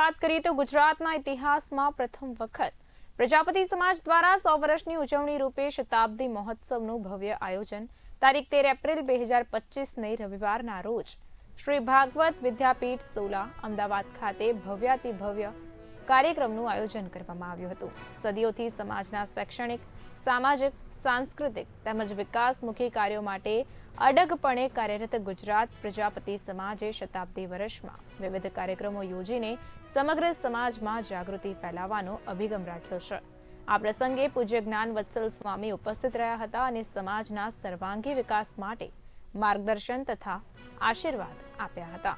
વાત કરીએ તો ગુજરાતના ઇતિહાસમાં પ્રથમ વખત પ્રજાપતિ સમાજ દ્વારા 100 વર્ષની ઉજવણી રૂપે શતાબ્દી મહોત્સવનું ભવ્ય આયોજન તારીખ 13 એપ્રિલ 2025ને રવિવારના રોજ શ્રી ભાગવત વિદ્યાપીઠ સોલા અમદાવાદ ખાતે ભવ્યાતિભવ્ય કાર્યક્રમનું આયોજન કરવામાં આવ્યું હતું। સદીઓથી સમાજના શૈક્ષણિક, સામાજિક, સાંસ્કૃતિક તેમજ વિકાસમુખી કાર્યો માટે અડગપણે કાર્યરત ગુજરાત પ્રજાપતિ સમાજે શતાબ્દી વર્ષમાં વિવિધ કાર્યક્રમો યોજીને સમગ્ર સમાજમાં જાગૃતિ ફેલાવવાનો અભિગમ રાખ્યો છે। આ પ્રસંગે પૂજ્ય જ્ઞાનવત્સલ સ્વામી ઉપસ્થિત રહ્યા હતા અને સમાજના સર્વાંગી વિકાસ માટે માર્ગદર્શન તથા આશીર્વાદ આપ્યા હતા।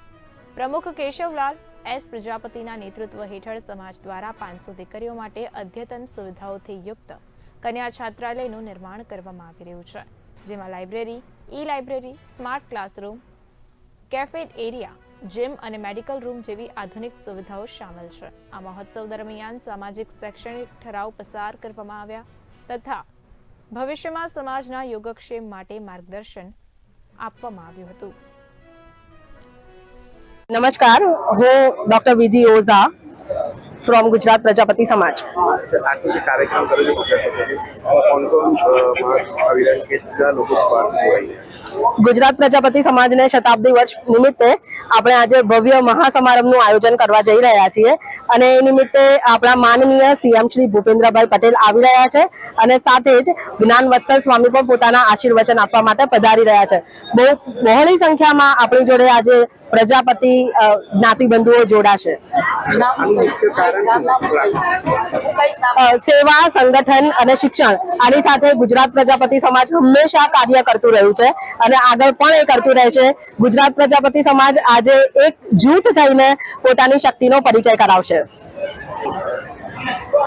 પ્રમુખ કેશવલાલ એસ પ્રજાપતિના નેતૃત્વ હેઠળ સમાજ દ્વારા 500 દીકરીઓ માટે અદ્યતન સુવિધાઓથી યુક્ત કન્યા છાત્રાલયનું નિર્માણ કરવામાં આવી રહ્યું છે, જેમાં library, e library, smart classroom, cafe area, gym અને મેડિકલ રૂમ જેવી આધુનિક સુવિધાઓ શામેલ છે। આ મહોત્સવ દરમિયાન સામાજિક શૈક્ષણિક ઠરાવ પસાર કરવામાં આવ્યા તથા ભવિષ્યમાં સમાજના યોગક્ષેમ માટે માર્ગદર્શન આપવામાં આવ્યું હતું। नमस्कार, હું ડોક્ટર વિધિ ઓઝા ફ્રોમ ગુજરાત પ્રજાપતિ સમાજ। ગુજરાત પ્રજાપતિ સમાજને શતાબ્દી વર્ષ નિમિત્તે આપણે આજે ભવ્ય મહાસમારંભનું આયોજન કરવા જઈ રહ્યા છીએ અને એ નિમિત્તે આપણા માનનીય સીએમ શ્રી ભૂપેન્દ્રભાઈ પટેલ આવી રહ્યા છે અને સાથે જ જ્ઞાનવત્સલ સ્વામી પણ પોતાના આશીર્વચન આપવા માટે પધારી રહ્યા છે। બહુ બહોળી સંખ્યામાં આપણી જોડે આજે પ્રજાપતિ જ્ઞાતિબંધુઓ જોડાશે। સેવા, સંગઠન અને શિક્ષણ, આની સાથે ગુજરાત પ્રજાપતિ સમાજ હંમેશા કાર્ય કરતું રહ્યું છે અને આગળ પણ એ કરતું રહેશે। ગુજરાત પ્રજાપતિ સમાજ આજે એક જૂથ થઈને પોતાની શક્તિનો પરિચય કરાવશે।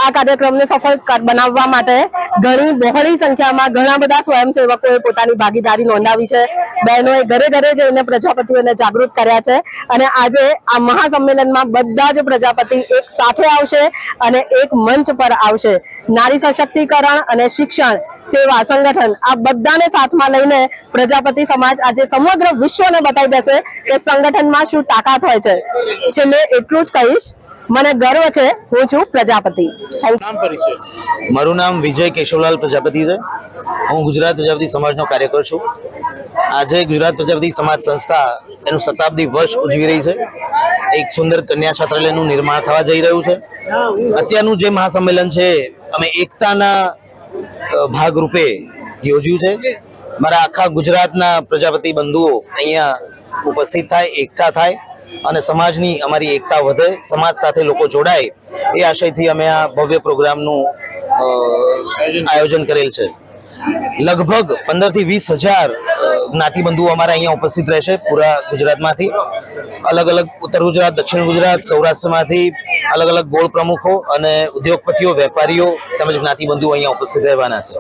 આ કાર્યક્રમને સફળ બનાવવા માટે ઘણી બહોળી સંખ્યામાં ઘણા બધા સ્વયંસેવકોએ પોતાની ભાગીદારી નોંધાવી છે। બહેનોએ ઘરે ઘરે જઈને પ્રજાપતિઓને જાગૃત કર્યા છે અને આજે આ મહાસંમેલનમાં બધા જ પ્રજાપતિ એક સાથે આવશે અને એક મંચ પર આવશે। નારી સશક્તિકરણ અને શિક્ષણ, સેવા, સંગઠન આ બધાને સાથમાં લઈને પ્રજાપતિ સમાજ આજે સમગ્ર વિશ્વને બતાવી દેશે કે સંગઠનમાં શું તાકાત હોય છે। છેલ્લે એટલું જ કહીશ, મને ગર્વ છે, હું છું પ્રજાપતિ। મારું નામ વિજય કેશવલાલ પ્રજાપતિ છે। હું ગુજરાત પ્રજાપતિ સમાજનો કાર્યકર છું। આજે ગુજરાત પ્રજાપતિ સમાજ સંસ્થા એનું શતાબ્દી વર્ષ ઉજવી રહી છે। એક સુંદર કન્યા છાત્રાલયનું નિર્માણ થવા જઈ રહ્યું છે। અત્યારનું જે મહાસંમેલન છે અમે એકતાના ભાગરૂપે યોજ્યું છે। મારા આખા ગુજરાતના પ્રજાપતિ બંધુઓ અહીંયા ઉપસ્થિત થાય, એકઠા થાય અને સમાજની અમારી એકતા વધે, સમાજ સાથે લોકો જોડાય, એ આશયથી અમે આ ભવ્ય પ્રોગ્રામનું આયોજન કરેલ છે। લગભગ 15 થી 20 હજાર જ્ઞાતિબંધુઓ અમારા અહીંયા ઉપસ્થિત રહેશે પૂરા ગુજરાતમાંથી। અલગ અલગ ઉત્તર ગુજરાત, દક્ષિણ ગુજરાત, સૌરાષ્ટ્રમાંથી અલગ અલગ બોર્ડ પ્રમુખો અને ઉદ્યોગપતિઓ, વેપારીઓ તેમજ જ્ઞાતિબંધુઓ અહીંયા ઉપસ્થિત રહેવાના છે।